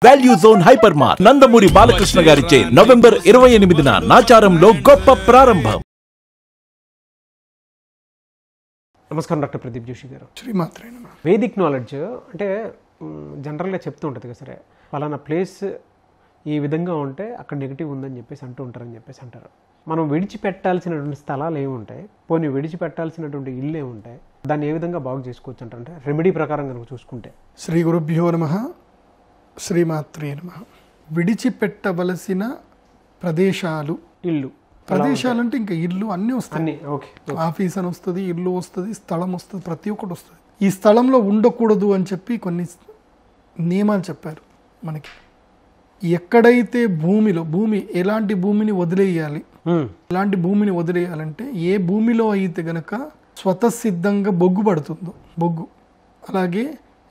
Value zone hyper mart Nandamuri Balakrishna గారిచే November 28న నాచారంలో గొప్ప ప్రారంభం. నమస్కారం డాక్టర్ ప్రదీప్ జోషి గారు. శ్రీమాత్రే నమః. వేదిక్ నాలెడ్జ్ అంటే జనరల్గా చెప్తూ ఉంటుంది కదా, సరే పలానా ప్లేస్ ఈ విధంగా ఉంటే అక్కడ నెగిటివ్ ఉందని చెప్పేసి అంటారు. మనం విడిచిపెట్టాల్సినటువంటి స్థలాలు ఏముంటాయి, పోనీ విడిచిపెట్టాల్సినటువంటి ఇల్లు ఏముంటాయి, దాన్ని ఏ విధంగా బాగు చేసుకోవచ్చు అంటే రెమెడీ ప్రకారం కనుక చూసుకుంటే? శ్రీ గురుభ్యో నమః. శ్రీమాత్రే నమః. విడిచిపెట్టవలసిన ప్రదేశాలు, ఇల్లు ప్రదేశాలంటే ఇంకా ఇల్లు అన్నీ వస్తాయి. అన్నీ ఓకే. ఆఫీస్ అని వస్తుంది, ఇల్లు వస్తుంది, స్థలం వస్తుంది, ప్రతి ఒక్కటి వస్తుంది. ఈ స్థలంలో ఉండకూడదు అని చెప్పి కొన్ని నియమాలు చెప్పారు మనకి. ఎక్కడైతే భూమి ఎలాంటి భూమిని వదిలేయాలి, ఎలాంటి భూమిని వదిలేయాలంటే ఏ భూమిలో అయితే గనక స్వతసిద్ధంగా బొగ్గు పడుతుందో బొగ్గు, అలాగే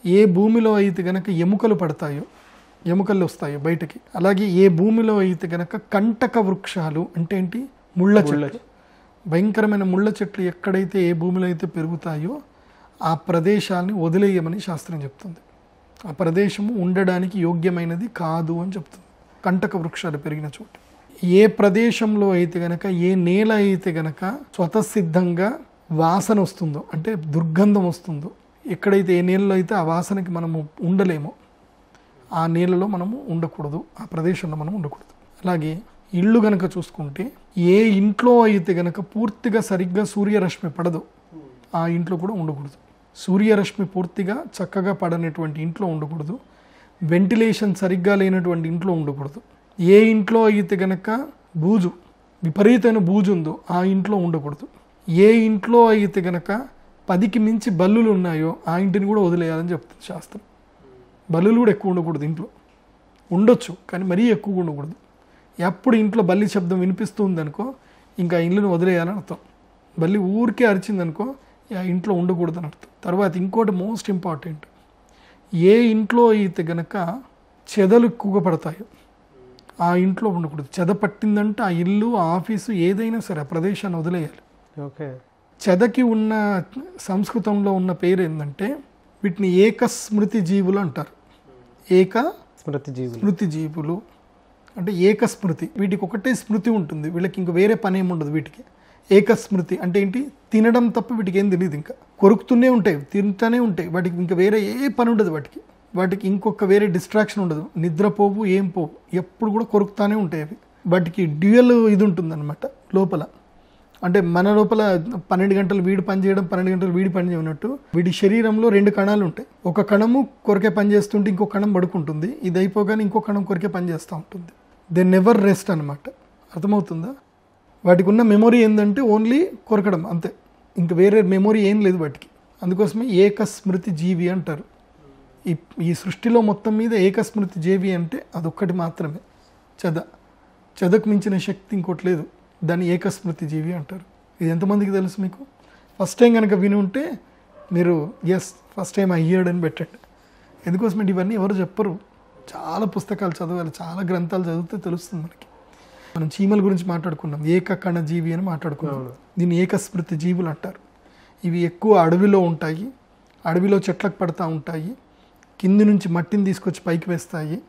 ఏ భూమిలో అయితే గనక ఎముకలు పడతాయో, ఎముకలు వస్తాయో బయటకి, అలాగే ఏ భూమిలో అయితే గనక కంటక వృక్షాలు అంటే ఏంటి, ముళ్ళ చెట్లు, భయంకరమైన ముళ్ళ చెట్లు ఎక్కడైతే ఏ భూమిలో అయితే పెరుగుతాయో ఆ ప్రదేశాన్ని వదిలేయమని శాస్త్రం చెప్తుంది. ఆ ప్రదేశము ఉండడానికి యోగ్యమైనది కాదు అని చెప్తుంది. కంటక వృక్షాలు పెరిగిన చోటు, ఏ ప్రదేశంలో అయితే గనక, ఏ నేల అయితే గనక స్వతసిద్ధంగా వాసన వస్తుందో అంటే దుర్గంధం వస్తుందో, ఎక్కడైతే ఏ నేలలో అయితే ఆ వాసనకి మనము ఉండలేమో ఆ నేలలో మనము ఉండకూడదు, ఆ ప్రదేశంలో మనం ఉండకూడదు. అలాగే ఇల్లు గనక చూసుకుంటే ఏ ఇంట్లో అయితే గనక పూర్తిగా సరిగ్గా సూర్యరశ్మి పడదో ఆ ఇంట్లో కూడా ఉండకూడదు. సూర్యరశ్మి పూర్తిగా చక్కగా పడనటువంటి ఇంట్లో ఉండకూడదు. వెంటిలేషన్ సరిగ్గా లేనటువంటి ఇంట్లో ఉండకూడదు. ఏ ఇంట్లో అయితే గనక విపరీతమైన బూజు ఉందో ఆ ఇంట్లో ఉండకూడదు. ఏ ఇంట్లో అయితే గనక 10కి మించి బల్లులు ఉన్నాయో ఆ ఇంటిని కూడా వదిలేయాలని చెప్తుంది శాస్త్రం. బల్లులు కూడా ఎక్కువ ఉండకూడదు, ఇంట్లో ఉండొచ్చు కానీ మరీ ఎక్కువ ఉండకూడదు. ఎప్పుడు ఇంట్లో బల్లి శబ్దం వినిపిస్తుంది అనుకో ఇంకా ఇల్లును వదిలేయాలని అర్థం. బల్లి ఊరికే అరిచిందనుకో ఆ ఇంట్లో ఉండకూడదు అని అర్థం. తర్వాత ఇంకోటి మోస్ట్ ఇంపార్టెంట్, ఏ ఇంట్లో అయితే గనక చెదలు ఎక్కువగా పడతాయో ఆ ఇంట్లో ఉండకూడదు. చెద పట్టిందంటే ఆ ఇల్లు, ఆ ఆఫీసు ఏదైనా సరే ఆ ప్రదేశాన్ని వదిలేయాలి. ఓకే. చెదకి ఉన్న సంస్కృతంలో ఉన్న పేరు ఏంటంటే వీటిని ఏకస్మృతి జీవులు అంటారు. స్మృతి జీవులు అంటే ఏకస్మృతి, వీటికి ఒకటే స్మృతి ఉంటుంది, వీళ్ళకి ఇంక వేరే పని ఏమి ఉండదు. వీటికి ఏకస్మృతి అంటే ఏంటి, తినడం తప్ప వీటికి ఏం తెలియదు, ఇంకా కొరుకుతూనే ఉంటాయి, తింటూనే ఉంటాయి. వాటికి ఇంకా వేరే ఏ పని ఉండదు, వాటికి ఇంకొక వేరే డిస్ట్రాక్షన్ ఉండదు. నిద్రపోవు, ఏం పోవు, ఎప్పుడు కూడా కొరుకుతానే ఉంటాయి అవి. వాటికి డ్యూయల్ ఇది ఉంటుందన్నమాట లోపల. అంటే మన లోపల 12 గంటలు వీడి పని చేయడం, 12 గంటలు వీడి పని చేయనట్టు వీడి శరీరంలో 2 కణాలు ఉంటాయి. ఒక కణము కొరికే పని చేస్తుంటే ఇంకో కణం పడుకుంటుంది, ఇది అయిపోగానే ఇంకో కణం కొరికే పని చేస్తూ ఉంటుంది. దే నెవర్ రెస్ట్ అనమాట. అర్థమవుతుందా? వాటికి ఉన్న మెమొరీ ఏంటంటే ఓన్లీ కొరకడం అంతే, ఇంకా వేరే మెమొరీ ఏం లేదు వాటికి. అందుకోసమే ఏకస్మృతి జీవి అంటారు. ఈ సృష్టిలో మొత్తం మీద ఏకస్మృతి జీవి అంటే అదొక్కటి మాత్రమే. చెదకు మించిన శక్తి ఇంకోటి లేదు, దాన్ని ఏకస్మృతి జీవి అంటారు. ఇది ఎంతమందికి తెలుసు మీకు? ఫస్ట్ టైం కనుక విని ఉంటే మీరు ఫస్ట్ టైం అయ్యాడు అని పెట్టండి. ఎందుకోసమంటే ఇవన్నీ ఎవరు చెప్పరు. చాలా పుస్తకాలు చదవాలి, చాలా గ్రంథాలు చదివితే తెలుస్తుంది మనకి. మనం చీమల గురించి మాట్లాడుకున్నాం, ఏకకణ జీవి అని మాట్లాడుకున్నాం. దీన్ని ఏకస్మృతి జీవులు అంటారు. ఇవి ఎక్కువ అడవిలో ఉంటాయి, అడవిలో చెట్లకు పడతా ఉంటాయి, కింది నుంచి మట్టిని తీసుకొచ్చి పైకి వేస్తాయి.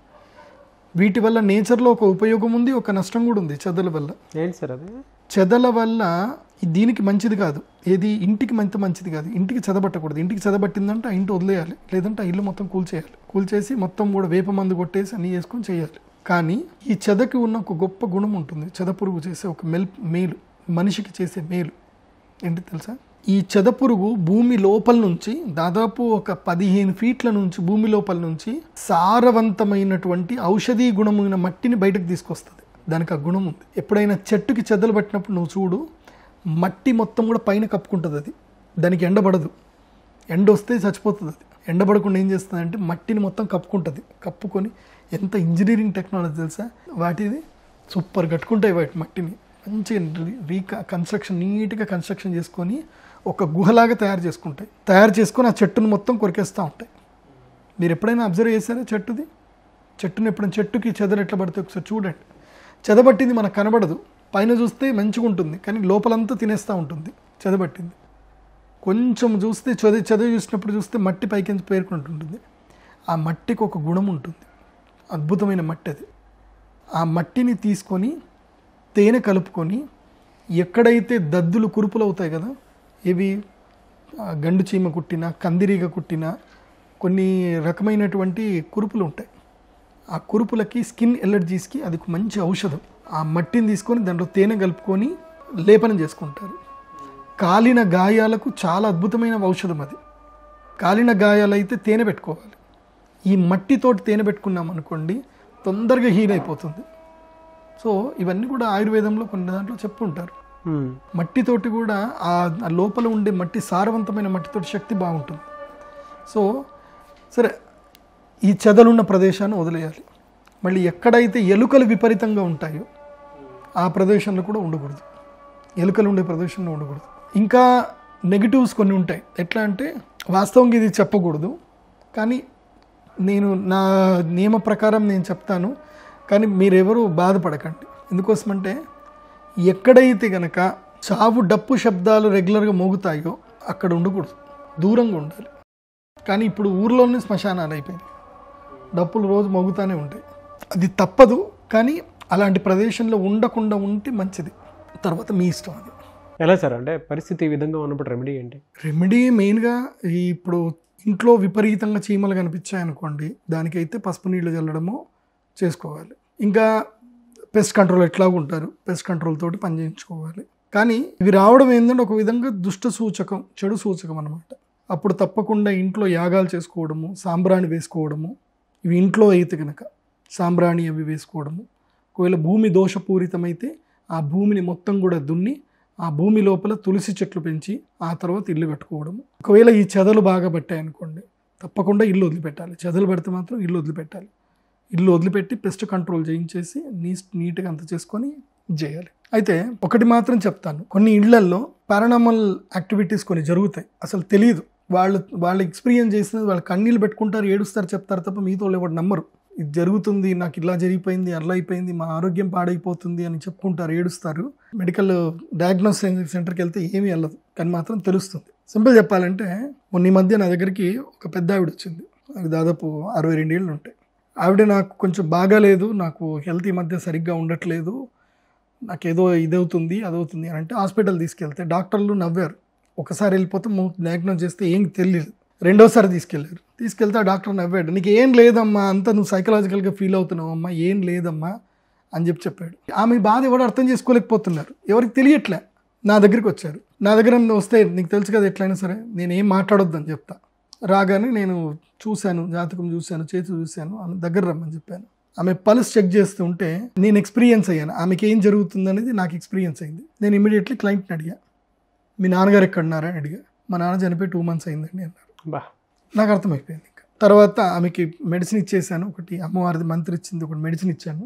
వీటి వల్ల నేచర్లో ఒక ఉపయోగం ఉంది, ఒక నష్టం కూడా ఉంది. చెదల వల్ల ఏంటి సార్ అది? చెదల వల్ల దీనికి మంచిది కాదు, ఏది ఇంటికి మంచిది కాదు. ఇంటికి చెదబట్టకూడదు. ఇంటికి చెదబట్టిందంటే ఆ ఇంటి వదిలేయాలి, లేదంటే ఆ ఇల్లు మొత్తం కూల్చేసి మొత్తం కూడా వేప మందు కొట్టేసి అన్నీ చేసుకొని చేయాలి. కానీ ఈ చెదకి ఉన్న ఒక గొప్ప గుణం ఉంటుంది. చెద పురుగు చేసే ఒక మేలు, మనిషికి చేసే మేలు ఏంటి తెలుసా? ఈ చెద పురుగు భూమి లోపల నుంచి దాదాపు ఒక 15 ఫీట్ల నుంచి భూమి లోపల నుంచి సారవంతమైనటువంటి ఔషధీ గుణమైన మట్టిని బయటకు తీసుకొస్తుంది. దానికి ఆ గుణం ఉంది. ఎప్పుడైనా చెట్టుకి చెదలు పట్టినప్పుడు నువ్వు చూడు, మట్టి మొత్తం కూడా పైన కప్పుకుంటుంది. అది దానికి ఎండబడదు, ఎండ వస్తే చచ్చిపోతుంది. అది ఎండబడకుండా ఏం చేస్తుంది అంటే మట్టిని మొత్తం కప్పుకుంటుంది. కప్పుకొని ఎంత ఇంజనీరింగ్ టెక్నాలజీ తెలుసా వాటిది, సూపర్ కట్టుకుంటాయి వాటి మట్టిని. మంచిగా కన్స్ట్రక్షన్, నీట్గా కన్స్ట్రక్షన్ చేసుకొని ఒక గుహలాగా తయారు చేసుకొని ఆ చెట్టును మొత్తం కొరికేస్తూ ఉంటాయి. మీరు ఎప్పుడైనా అబ్జర్వ్ చేశారా చెట్టుని ఎప్పుడైనా చెట్టుకి చెదలు ఎట్లా పడితే ఒకసారి చూడండి. చెదబట్టింది మనకు కనబడదు, పైన చూస్తే మంచిగా ఉంటుంది కానీ లోపలంతా తినేస్తూ ఉంటుంది చెదబట్టింది. కొంచెం చూస్తే చదివి చూసినప్పుడు చూస్తే మట్టి పైకి పేర్కొంటుంటుంది. ఆ మట్టికి ఒక గుణం ఉంటుంది. అద్భుతమైన మట్టి అది. ఆ మట్టిని తీసుకొని తేనె కలుపుకొని ఎక్కడైతే దద్దులు కురుపులు అవుతాయి కదా, ఇవి గండు చీమ కుట్టినా కందిరీగ కుట్టినా కొన్ని రకమైనటువంటి కురుపులు ఉంటాయి. ఆ కురుపులకి స్కిన్ ఎలర్జీస్కి అది ఒక మంచి ఔషధం. ఆ మట్టిని తీసుకొని దాంట్లో తేనె కలుపుకొని లేపనం చేసుకుంటారు. కాలిన గాయాలకు చాలా అద్భుతమైన ఔషధం అది. కాలిన గాయాలైతే తేనె పెట్టుకోవాలి. ఈ మట్టితోటి తేనె పెట్టుకున్నాం అనుకోండి తొందరగా హీల్ అయిపోతుంది. సో ఇవన్నీ కూడా ఆయుర్వేదంలో కొన్ని దాంట్లో చెప్పుంటారు. మట్టితోటి కూడా ఆ లోపల ఉండే మట్టి సారవంతమైన మట్టితోటి శక్తి బాగుంటుంది. సో సరే, ఈ చెదలున్న ప్రదేశాన్ని వదిలేయాలి. మళ్ళీ ఎక్కడైతే ఎలుకలు విపరీతంగా ఉంటాయో ఆ ప్రదేశంలో కూడా ఉండకూడదు. ఎలుకలు ఉండే ప్రదేశంలో ఉండకూడదు. ఇంకా నెగిటివ్స్ కొన్ని ఉంటాయి. ఎట్లా అంటే వాస్తవంగా ఇది చెప్పకూడదు, కానీ నేను నా నియమ ప్రకారం నేను చెప్తాను, కానీ మీరెవరూ బాధపడకండి. ఎందుకోసమంటే ఎక్కడైతే గనక చావు డప్పు శబ్దాలు రెగ్యులర్గా మోగుతాయో అక్కడ ఉండకూడదు, దూరంగా ఉండాలి. కానీ ఇప్పుడు ఊర్లోనే శ్మశానాలు అయిపోయినాయి, డప్పులు రోజు మోగుతూనే ఉంటాయి. అది తప్పదు, కానీ అలాంటి ప్రదేశంలో ఉండకుండా ఉంటే మంచిది. తర్వాత మీ ఇష్టం. అది ఎలా సార్ అంటే పరిస్థితి ఈ విధంగా ఉన్నప్పుడు రెమెడీ ఏంటి? రెమెడీ మెయిన్గా ఇప్పుడు ఇంట్లో విపరీతంగా చీమలు కనిపించాయనుకోండి, దానికైతే పసుపు నీళ్ళు చల్లడము చేసుకోవాలి. ఇంకా పెస్ట్ కంట్రోల్ ఎట్లాగూ ఉంటారు, పెస్ట్ కంట్రోల్ తోటి పని చేయించుకోవాలి. కానీ ఇవి రావడం ఏంటంటే ఒక విధంగా దుష్ట సూచకం, చెడు సూచకం అన్నమాట. అప్పుడు తప్పకుండా ఇంట్లో యాగాలు చేసుకోవడము, సాంబ్రాణి వేసుకోవడము, ఇవి ఇంట్లో అయితే కనుక సాంబ్రాణి అవి వేసుకోవడము. ఒకవేళ భూమి దోషపూరితమైతే ఆ భూమిని మొత్తం కూడా దున్ని ఆ భూమి లోపల తులసి చెట్లు పెంచి ఆ తర్వాత ఇల్లు కట్టుకోవడము. ఒకవేళ ఈ చెదలు బాగా పట్టాయనుకోండి తప్పకుండా ఇల్లు వదిలిపెట్టాలి. చెదలు పడితే మాత్రం ఇల్లు వదిలిపెట్టాలి. ఇల్లు వదిలిపెట్టి పెస్ట్ కంట్రోల్ చేయించేసి నీట్గా అంత చేసుకొని చేయాలి. అయితే ఒకటి మాత్రం చెప్తాను, కొన్ని ఇళ్లల్లో పారానార్మల్ యాక్టివిటీస్ కొన్ని జరుగుతాయి, అసలు తెలియదు. వాళ్ళు ఎక్స్పీరియన్స్ చేసినది వాళ్ళు కన్నీళ్ళు పెట్టుకుంటారు, ఏడుస్తారు, చెప్తారు తప్ప మీతో ఎవరు నమ్మరు. ఇది జరుగుతుంది, నాకు ఇలా జరిగిపోయింది, అలా అయిపోయింది, మా ఆరోగ్యం పాడైపోతుంది అని చెప్పుకుంటారు, ఏడుస్తారు. మెడికల్ డయాగ్నోస్టిక్ సెంటర్కి వెళ్తే ఏమీ వెళ్ళదు, కానీ మాత్రం తెలుస్తుంది. సింపుల్ చెప్పాలంటే మొన్న ఈ మధ్య నా దగ్గరికి ఒక పెద్ద ఆవిడ వచ్చింది. అది దాదాపు 62 ఏళ్ళు ఉంటాయి. ఆవిడ నాకు కొంచెం బాగాలేదు, నాకు హెల్త్ ఈ మధ్య సరిగ్గా ఉండట్లేదు, నాకేదో ఇదవుతుంది అదవుతుంది అని అంటే హాస్పిటల్ తీసుకెళ్తే డాక్టర్లు నవ్వారు. ఒకసారి వెళ్ళిపోతే డయాగ్నోస్ చేస్తే ఏం తెలియదు. రెండోసారి తీసుకెళ్తే ఆ డాక్టర్ నవ్వాడు. నీకు ఏం లేదమ్మా, అంతా నువ్వు సైకలాజికల్గా ఫీల్ అవుతున్నావు అమ్మా, ఏం లేదమ్మా అని చెప్పాడు. ఆమె బాధ ఎవరు అర్థం చేసుకోలేకపోతున్నారు, ఎవరికి తెలియట్లే. నా దగ్గరికి వచ్చారు. నా దగ్గర వస్తే నీకు తెలుసు కదా ఎట్లయినా సరే నేను ఏం మాట్లాడొద్దని చెప్తా. రాగానే నేను చూశాను, జాతకం చూశాను, చేతి చూశాను, ఆమె దగ్గర రమ్మని చెప్పాను. ఆమె పల్స్ చెక్ చేస్తూ ఉంటే నేను ఎక్స్పీరియన్స్ అయ్యాను, ఆమెకి ఏం జరుగుతుంది అనేది నాకు ఎక్స్పీరియన్స్ అయింది. నేను ఇమీడియట్లీ క్లయింట్ని అడిగా, మీ నాన్నగారు ఎక్కడున్నారా అని అడిగా. మా నాన్న చనిపోయి 2 months అయిందండి అన్నారు. నాకు అర్థమైపోయింది. ఇంకా తర్వాత ఆమెకి మెడిసిన్ ఇచ్చేసాను. ఒకటి అమ్మవారిది మంత్రి ఇచ్చింది, ఒకటి మెడిసిన్ ఇచ్చాను.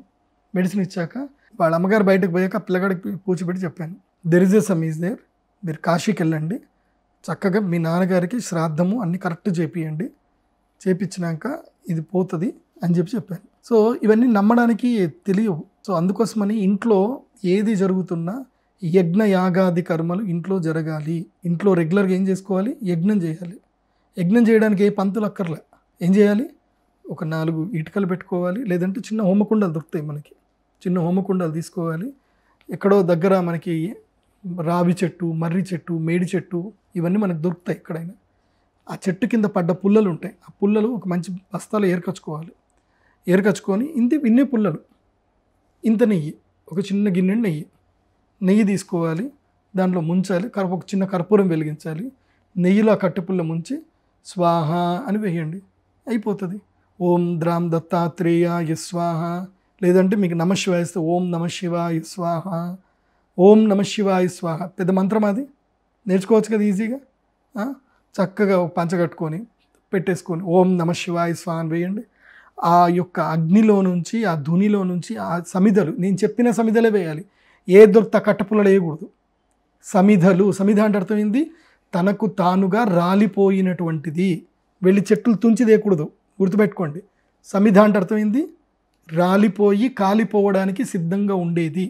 మెడిసిన్ ఇచ్చాక వాళ్ళ అమ్మగారు బయటకు పోయాక పిల్లగాడికి కూర్చోబెట్టి చెప్పాను, there is a some is there, మీరు కాశీకి వెళ్ళండి, చక్కగా మీ నాన్నగారికి శ్రాద్ధము అన్నీ కరెక్ట్ చేపియండి, చేపించినాక ఇది పోతుంది అని చెప్పాను. సో ఇవన్నీ నమ్మడానికి తెలియవు. సో అందుకోసమని ఇంట్లో ఏది జరుగుతున్నా యజ్ఞ యాగాది కర్మలు ఇంట్లో జరగాలి. ఇంట్లో రెగ్యులర్గా ఏం చేసుకోవాలి, యజ్ఞం చేయాలి. యజ్ఞం చేయడానికి ఏ పంతులు అక్కర్లే. ఏం చేయాలి, ఒక 4 ఇటుకలు పెట్టుకోవాలి, లేదంటే చిన్న హోమకుండాలు దొరుకుతాయి మనకి, చిన్న హోమకుండాలు తీసుకోవాలి. ఎక్కడో దగ్గర మనకి రావి చెట్టు, మర్రి చెట్టు, మేడి చెట్టు ఇవన్నీ మనకు దొరుకుతాయి ఎక్కడైనా. ఆ చెట్టు కింద పడ్డ పుల్లలు ఉంటాయి, ఆ పుల్లలు ఒక మంచి బస్తాలో ఏర్కచ్చుకోవాలి. ఏర్కచ్చుకొని ఇన్నే పుల్లలు, ఇంత నెయ్యి, ఒక చిన్న గిన్నె నెయ్యి తీసుకోవాలి, దాంట్లో ముంచాలి, ఒక చిన్న కర్పూరం వెలిగించాలి, నెయ్యిలో ఆ కట్టెపుల్ల ముంచి స్వాహ అని వేయండి, అయిపోతుంది. ఓం ద్రాం దత్తాత్రేయాయ స్వాహ, లేదంటే మీకు నమశివాయ ఇస్తే ఓం నమశివాయ స్వాహ, ఓం నమశివాయ స్వాహ. పెద్ద మంత్రం అది, నేర్చుకోవచ్చు కదా ఈజీగా. చక్కగా పంచ కట్టుకొని పెట్టేసుకొని ఓం నమశివాయ స్వాహ అని వేయండి. ఆ యొక్క అగ్నిలో నుంచి, ఆ ధునిలో నుంచి ఆ సమిధలు, నేను చెప్పిన సమిధలే వేయాలి, ఏ దొరుకుతా కట్టపుల్లలు వేయకూడదు. సమిధ అంటే అర్థమైంది తనకు తానుగా రాలిపోయినటువంటిది, వెళ్ళి చెట్లు తుంచి దేయకూడదు, గుర్తుపెట్టుకోండి. సమిధ అంటే అర్థమైంది రాలిపోయి కాలిపోవడానికి సిద్ధంగా ఉండేది.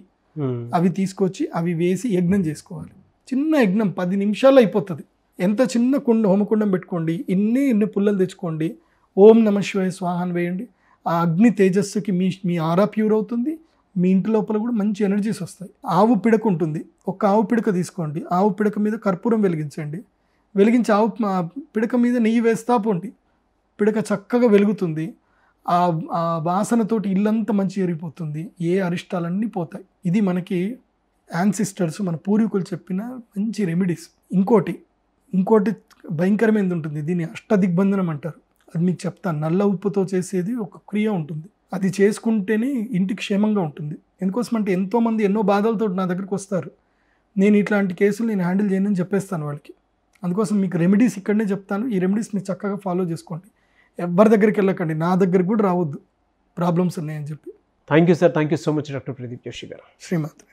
అవి తీసుకొచ్చి అవి వేసి యజ్ఞం చేసుకోవాలి. చిన్న యజ్ఞం 10 నిమిషాల్లో అయిపోతుంది. ఎంత చిన్న హోమకుండం పెట్టుకోండి, ఇన్ని పుల్లలు తెచ్చుకోండి, ఓం నమశివాయ స్వాహ అని వేయండి. ఆ అగ్ని తేజస్సుకి మీ ఆరా ప్యూర్ అవుతుంది, మీ ఇంటి లోపల కూడా మంచి ఎనర్జీస్ వస్తాయి. ఆవు పిడక ఉంటుంది, ఒక ఆవు పిడక తీసుకోండి, ఆవు పిడక మీద కర్పూరం వెలిగించండి, వెలిగించి ఆవు పిడక మీద నెయ్యి వేస్తా పోండి, పిడక చక్కగా వెలుగుతుంది. ఆ వాసనతోటి ఇల్లంతా మంచి ఎరిగిపోతుంది, ఏ అరిష్టాలన్నీ పోతాయి. ఇది మనకి యాన్సిస్టర్స్ మన పూర్వీకులు చెప్పిన మంచి రెమెడీస్. ఇంకోటి భయంకరమైనది ఉంటుంది, దీన్ని అష్టదిగ్బంధనం అంటారు. అది మీకు చెప్తాను. నల్ల ఉప్పుతో చేసేది ఒక క్రియ ఉంటుంది, అది చేసుకుంటేనే ఇంటికి క్షేమంగా ఉంటుంది. ఎందుకోసం అంటే ఎంతోమంది ఎన్నో బాధలతో నా దగ్గరికి వస్తారు, నేను ఇట్లాంటి కేసులు నేను హ్యాండిల్ చేయనని చెప్పేస్తాను వాళ్ళకి. అందుకోసం మీకు రెమెడీస్ ఇక్కడనే చెప్తాను, ఈ రెమెడీస్ మీరు చక్కగా ఫాలో చేసుకోండి. ఎవరి దగ్గరికి వెళ్ళకండి, నా దగ్గరికి కూడా రావద్దు ప్రాబ్లమ్స్ ఉన్నాయని చెప్పి. Thank you sir, thank you so much doctor Pradeep Joshi గారు. శ్రీమాత్రే.